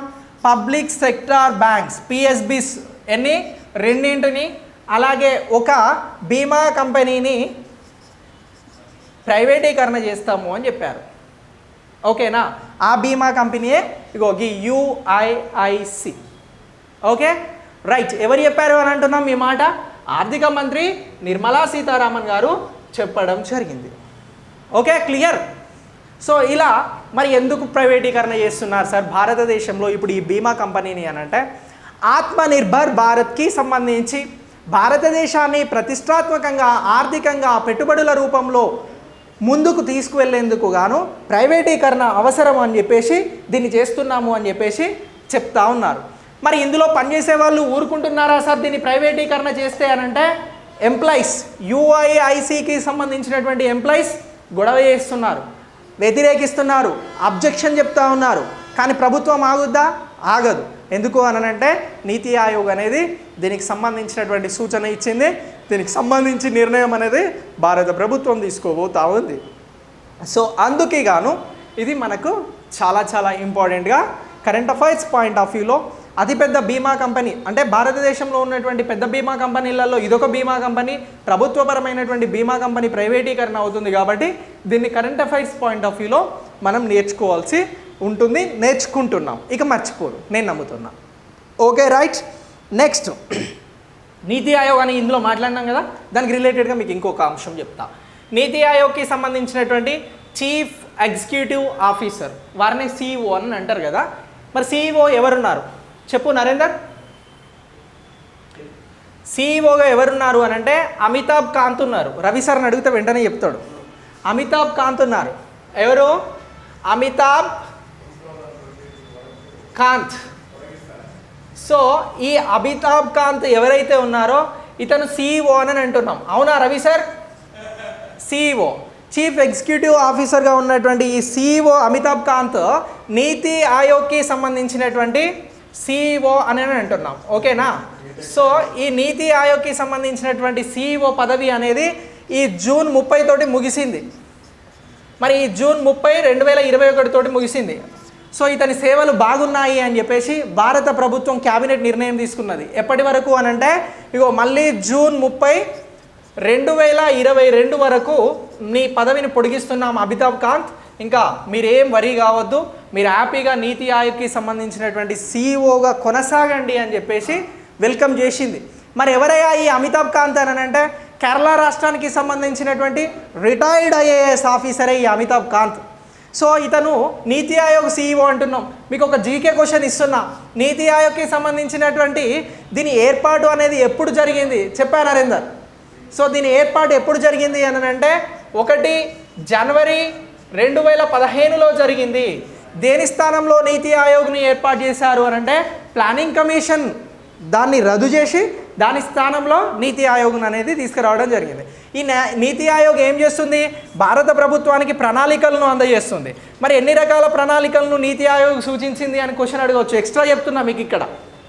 పబ్లిక్ సెక్టార్ బ్యాంక్స్ PSBs ఎన్ని? 2 అలాగే ఒక బీమా కంపెనీని ప్రైవేటీకరణ చేస్తాము అని చెప్పారు. ఓకేనా? ఆ బీమా కంపెనీయే ఇగో ఈ UIIC. Okay, right. ఎవరు చెప్పారు అని అంటున్నాం ఈ మాట? ఆర్థిక మంత్రి నిర్మలా సీతారామన్ గారు చెప్పడం జరిగింది. Okay, clear. సో ఇలా మరి ఎందుకు ప్రైవేటీకరణ చేస్తున్నారు సార్ భారతదేశంలో ఇప్పుడు ఈ బీమా కంపెనీని అని అంటే ఆత్మనిర్భర్ భారత్కి సంబంధించి భారతదేశాన్ని ప్రతిష్టాత్మకంగా ఆర్థికంగా పెట్టుబడుల రూపంలో ముందుకు తీసుకువెళ్లేందుకు గాను ప్రైవేటీకరణ అవసరం అని చెప్పేసి దీన్ని చేస్తున్నాము అని చెప్పేసి చెప్తా ఉన్నారు. మరి ఇందులో పనిచేసే వాళ్ళు ఊరుకుంటున్నారా సార్ దీన్ని ప్రైవేటీకరణ చేస్తే అని అంటే? ఎంప్లాయీస్, UIICకి సంబంధించినటువంటి ఎంప్లాయీస్ గొడవ చేస్తున్నారు, వ్యతిరేకిస్తున్నారు, అబ్జెక్షన్ చెప్తా ఉన్నారు. కానీ ప్రభుత్వం ఆగుద్దా? ఆగదు. ఎందుకు అనంటే నీతి ఆయోగ్ అనేది దీనికి సంబంధించినటువంటి సూచన ఇచ్చింది. దీనికి సంబంధించి నిర్ణయం అనేది భారత ప్రభుత్వం తీసుకోబోతా ఉంది. సో అందుకే గాను ఇది మనకు చాలా చాలా ఇంపార్టెంట్గా కరెంట్ అఫైర్స్ పాయింట్ ఆఫ్ వ్యూలో అతిపెద్ద బీమా కంపెనీ అంటే భారతదేశంలో ఉన్నటువంటి పెద్ద బీమా కంపెనీలలో ఇదొక బీమా కంపెనీ, ప్రభుత్వపరమైనటువంటి బీమా కంపెనీ ప్రైవేటీకరణ అవుతుంది. కాబట్టి దీన్ని కరెంట్ అఫైర్స్ పాయింట్ ఆఫ్ వ్యూలో మనం నేర్చుకోవాల్సి ఉంటుంది, నేర్చుకుంటున్నాం. ఇక మర్చిపోరు, నేను నమ్ముతున్నా. Okay, right. నెక్స్ట్ నీతి ఆయోగ్ అని ఇందులో మాట్లాడినాం కదా, దానికి రిలేటెడ్గా మీకు ఇంకొక అంశం చెప్తా. నీతి ఆయోగ్కి సంబంధించినటువంటి చీఫ్ ఎగ్జిక్యూటివ్ ఆఫీసర్ వారిని CEO అని అంటారు కదా. మరి CEO ఎవరున్నారు చెప్పు నరేందర్? CEOగా ఎవరున్నారు అని అంటే అమితాబ్ కాంత్ ఉన్నారు. రవి సార్ని అడిగితే వెంటనే చెప్తాడు. అమితాబ్ కాంత్ ఉన్నారు. ఎవరు? అమితాబ్ కాంత్. సో ఈ అమితాబ్ కాంత్ ఎవరైతే ఉన్నారో ఇతను సిఇఓ అని అంటున్నాం. అవునా Ravi sir? CEO, chief executive ఆఫీసర్గా ఉన్నటువంటి ఈ సిఇఓ అమితాబ్ కాంత్ నీతి ఆయోగ్కి సంబంధించినటువంటి సిఇఓ అని అంటున్నాం. ఓకేనా? సో ఈ నీతి ఆయోగ్కి సంబంధించినటువంటి సిఇఓ పదవి అనేది ఈ జూన్ 30 తోటి ముగిసింది. మరి ఈ జూన్ 30, 2021 తోటి ముగిసింది. సో ఇతని సేవలు బాగున్నాయి అని చెప్పేసి భారత ప్రభుత్వం క్యాబినెట్ నిర్ణయం తీసుకున్నది. ఎప్పటి వరకు అని అంటే ఇగో మళ్ళీ జూన్ 30, 2022 వరకు నీ పదవిని పొడిగిస్తున్నాం అమితాబ్ కాంత్. ఇంకా మీరేం వరీ కావద్దు, మీరు హ్యాపీగా నీతి ఆయోగ్కి సంబంధించినటువంటి సిఇఓగా కొనసాగండి అని చెప్పేసి వెల్కమ్ చేసింది. మరి ఎవరయ్యా ఈ అమితాబ్ కాంత్ అని అంటే కేరళ రాష్ట్రానికి సంబంధించినటువంటి రిటైర్డ్ ఐఏఎస్ ఆఫీసరే ఈ అమితాబ్ కాంత్. సో ఇతను నీతి ఆయోగ్ సిఇఓ అంటున్నాం. మీకు ఒక జీకే క్వశ్చన్ ఇస్తున్నా. నీతి ఆయోగ్కి సంబంధించినటువంటి దీని ఏర్పాటు అనేది ఎప్పుడు జరిగింది చెప్పా నరేందర్? సో దీని ఏర్పాటు ఎప్పుడు జరిగింది అని అంటే 1 జనవరి 2015లో జరిగింది. దేని స్థానంలో నీతి ఆయోగ్ని ఏర్పాటు చేశారు అని అంటే ప్లానింగ్ కమిషన్ దాన్ని రద్దు చేసి దాని స్థానంలో నీతి ఆయోగ్ అనేది తీసుకురావడం జరిగింది. ఈ నీతి ఆయోగ్ ఏం చేస్తుంది? భారత ప్రభుత్వానికి ప్రణాళికలను అందజేస్తుంది. మరి ఎన్ని రకాల ప్రణాళికలను నీతి ఆయోగ్ సూచించింది అని క్వశ్చన్ అడగవచ్చు. ఎక్స్ట్రా చెప్తున్నా మీకు ఇక్కడ.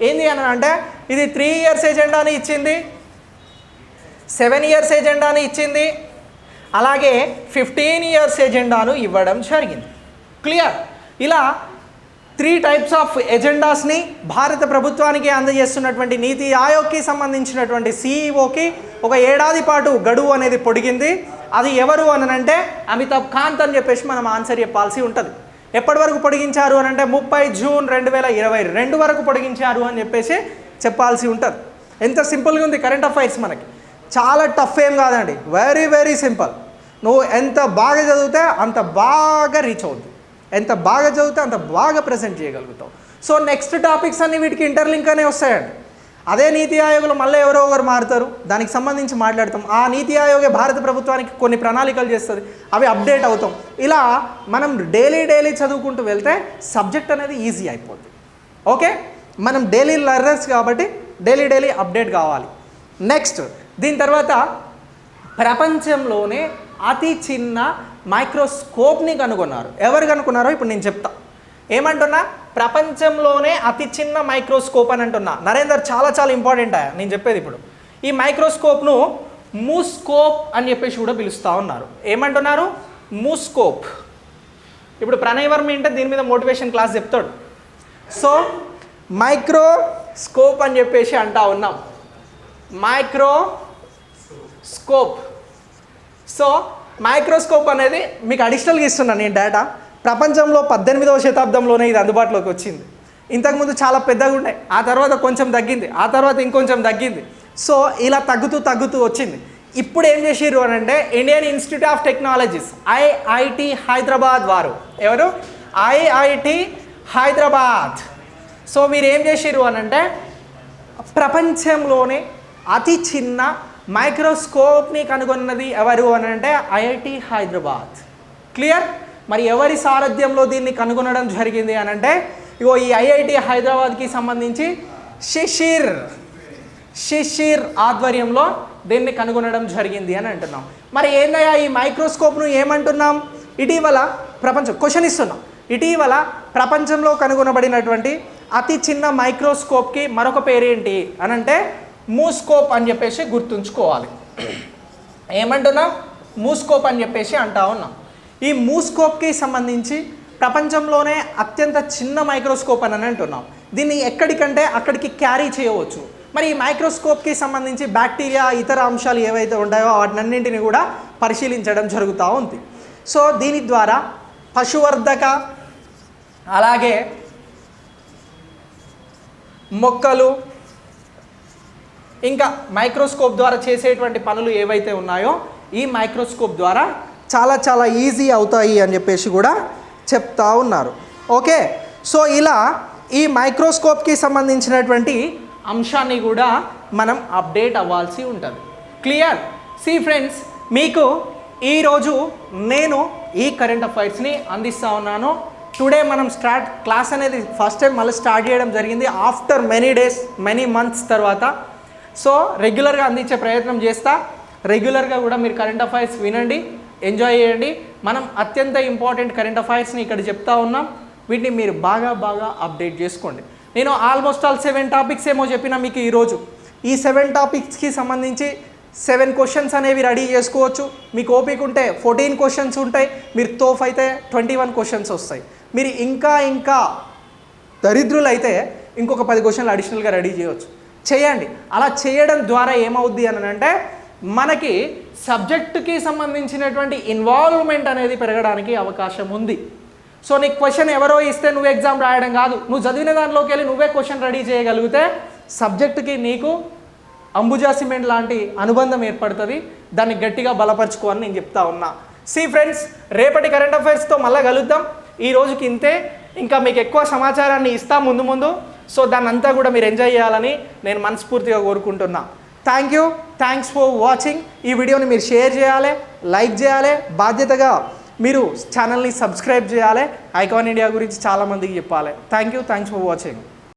ఏంది అని అంటే ఇది 3 ఇయర్స్ ఎజెండాని ఇచ్చింది, 7 ఇయర్స్ ఎజెండాని ఇచ్చింది, అలాగే 15 ఇయర్స్ ఎజెండాను ఇవ్వడం జరిగింది. క్లియర్? ఇలా 3 టైప్స్ ఆఫ్ ఎజెండాస్ని భారత ప్రభుత్వానికి అందజేస్తున్నటువంటి నీతి ఆయోగ్కి సంబంధించినటువంటి సిఇఓకి 1 ఏడాది పాటు గడువు అనేది పొడిగింది. అది ఎవరు అని అంటే అమితాబ్ కాంత్ అని చెప్పేసి మనం ఆన్సర్ చెప్పాల్సి ఉంటుంది. ఎప్పటి వరకు పొడిగించారు అని అంటే 30 జూన్ 2022 వరకు పొడిగించారు అని చెప్పేసి చెప్పాల్సి ఉంటుంది. ఎంత సింపుల్గా ఉంది కరెంట్ అఫైర్స్ మనకి. చాలా టఫ్ ఏం కాదండి, వెరీ వెరీ సింపుల్. నువ్వు ఎంత బాగా చదివితే అంత బాగా రీచ్ అవుతుంది, ఎంత బాగా చదివితే అంత బాగా ప్రజెంట్ చేయగలుగుతావు. సో నెక్స్ట్ టాపిక్స్ అన్నీ వీటికి ఇంటర్లింక్ అనే వస్తాయండి. అదే నీతి ఆయోగ్లో మళ్ళీ ఎవరో ఒకరు మారుతారు, దానికి సంబంధించి మాట్లాడతాం. ఆ నీతి ఆయోగే భారత ప్రభుత్వానికి కొన్ని ప్రణాళికలు చేస్తుంది, అవి అప్డేట్ అవుతాం. ఇలా మనం డైలీ చదువుకుంటూ వెళ్తే సబ్జెక్ట్ అనేది ఈజీ అయిపోతుంది. ఓకే, మనం డైలీ లెర్నర్స్ కాబట్టి డైలీ అప్డేట్ కావాలి. నెక్స్ట్ దీని తర్వాత ప్రపంచంలోనే అతి చిన్న మైక్రోస్కోప్ని కనుగొన్నారు. ఎవరు కనుక్కున్నారో ఇప్పుడు నేను చెప్తా. ఏమంటున్నా? ప్రపంచంలోనే అతి చిన్న మైక్రోస్కోప్ అని అంటున్నా. నరేందర్ చాలా ఇంపార్టెంట్ నేను చెప్పేది. ఇప్పుడు ఈ మైక్రోస్కోప్ను మూస్కోప్ అని చెప్పేసి కూడా పిలుస్తూ ఉన్నారు. ఏమంటున్నారు? మూస్కోప్. ఇప్పుడు ప్రణయ్ వర్మ అంటే దీని మీద మోటివేషన్ క్లాస్ చెప్తాడు. సో మైక్రోస్కోప్ అని చెప్పేసి అంటా ఉన్నాం. మైక్రోస్కోప్. సో మైక్రోస్కోప్ అనేది మీకు అడిషనల్గా ఇస్తున్నాను నేను డేటా. ప్రపంచంలో 18వ శతాబ్దంలోనే ఇది అందుబాటులోకి వచ్చింది. ఇంతకుముందు చాలా పెద్దగా ఉండే, ఆ తర్వాత కొంచెం తగ్గింది, ఆ తర్వాత ఇంకొంచెం తగ్గింది. సో ఇలా తగ్గుతూ వచ్చింది. ఇప్పుడు ఏం చేసిర్రు అని అంటే Indian institute of technologies IIT Hyderabad వారు. ఎవరు? ఐఐటి హైదరాబాద్. సో మీరు ఏం చేసిర్రు అని అంటే ప్రపంచంలోనే అతి చిన్న మైక్రోస్కోప్ని కనుగొన్నది ఎవరు అని అంటే ఐఐటి హైదరాబాద్. క్లియర్? మరి ఎవరి సారథ్యంలో దీన్ని కనుగొనడం జరిగింది అని అంటే ఇగో ఈ ఐఐటి హైదరాబాద్కి సంబంధించి శిషిర్ ఆధ్వర్యంలో దీన్ని కనుగొనడం జరిగింది అని అంటున్నాం. మరి ఏందయ్యా ఈ మైక్రోస్కోప్ను ఏమంటున్నాం? ఇటీవల క్వశ్చన్ ఇస్తున్నాం. ఇటీవల ప్రపంచంలో కనుగొనబడినటువంటి అతి చిన్న మైక్రోస్కోప్కి మరొక పేరేంటి అని అంటే మూస్కోప్ అని చెప్పేసి గుర్తుంచుకోవాలి. ఏమంటున్నాం? మూస్కోప్ అని చెప్పేసి అంటా ఉన్నాం. ఈ మూస్కోప్కి సంబంధించి ప్రపంచంలోనే అత్యంత చిన్న మైక్రోస్కోప్ అని అంటున్నాం. దీన్ని ఎక్కడికంటే అక్కడికి క్యారీ చేయవచ్చు. మరి ఈ మైక్రోస్కోప్కి సంబంధించి బ్యాక్టీరియా ఇతర అంశాలు ఏవైతే ఉంటాయో వాటినన్నింటినీ కూడా పరిశీలించడం జరుగుతూ ఉంది. సో దీని ద్వారా పశువర్ధక అలాగే మొక్కలు ఇంకా మైక్రోస్కోప్ ద్వారా చేసేటువంటి పనులు ఏవైతే ఉన్నాయో ఈ మైక్రోస్కోప్ ద్వారా చాలా ఈజీ అవుతాయి అని చెప్పేసి కూడా చెప్తా ఉన్నారు. ఓకే, సో ఇలా ఈ మైక్రోస్కోప్కి సంబంధించినటువంటి అంశాన్ని కూడా మనం అప్డేట్ అవ్వాల్సి ఉంటుంది. క్లియర్? సి ఫ్రెండ్స్, మీకు ఈరోజు నేను ఈ కరెంట్ అఫైర్స్ని అందిస్తూ ఉన్నాను. టుడే మనం క్లాస్ అనేది ఫస్ట్ టైం మళ్ళీ స్టార్ట్ చేయడం జరిగింది after many days many months తర్వాత. సో రెగ్యులర్గా అందించే ప్రయత్నం చేస్తా. రెగ్యులర్గా కూడా మీరు కరెంట్ అఫైర్స్ వినండి, ఎంజాయ్ చేయండి. మనం అత్యంత ఇంపార్టెంట్ కరెంట్ అఫైర్స్ని ఇక్కడ చెప్తా ఉన్నాం. వీటిని మీరు బాగా అప్డేట్ చేసుకోండి. నేను ఆల్మోస్ట్ ఆల్ 7 టాపిక్స్ ఏమో చెప్పినా మీకు ఈరోజు. ఈ 7 టాపిక్స్కి సంబంధించి 7 క్వశ్చన్స్ అనేవి రెడీ చేసుకోవచ్చు. మీకు ఓపిక ఉంటే 14 క్వశ్చన్స్ ఉంటాయి, మీరు తోఫ్ అయితే 21 క్వశ్చన్స్ వస్తాయి. మీరు ఇంకా దరిద్రులు అయితే ఇంకొక 10 క్వశ్చన్లు అడిషనల్గా రెడీ చేయవచ్చు. చేయండి. అలా చేయడం ద్వారా ఏమవుద్ది అని అంటే మనకి సబ్జెక్టుకి సంబంధించినటువంటి ఇన్వాల్వ్మెంట్ అనేది పెరగడానికి అవకాశం ఉంది. సో నీకు క్వశ్చన్ ఎవరో ఇస్తే నువ్వు ఎగ్జామ్ రాయడం కాదు, నువ్వు చదివిన దానిలోకి వెళ్ళి నువ్వే క్వశ్చన్ రెడీ చేయగలిగితే సబ్జెక్టుకి నీకు అంబుజా సిమెంట్ లాంటి అనుబంధం ఏర్పడుతుంది. దాన్ని గట్టిగా బలపరచుకోవాలని నేను చెప్తా ఉన్నా. సి ఫ్రెండ్స్, రేపటి కరెంట్ అఫైర్స్తో మళ్ళీ కలుద్దాం. ఈ రోజుకి ఇంతే. ఇంకా మీకు ఎక్కువ సమాచారాన్ని ఇస్తా ముందు. సో దాన్ని అంతా కూడా మీరు ఎంజాయ్ చేయాలని నేను మనస్ఫూర్తిగా కోరుకుంటున్నా. Thanks for watching. ఈ వీడియోని మీరు షేర్ చేయాలి, లైక్ చేయాలి, బాధ్యతగా మీరు ఛానల్ని సబ్స్క్రైబ్ చేయాలి. ఐకాన్ ఇండియా గురించి చాలామందికి చెప్పాలి. Thanks for watching.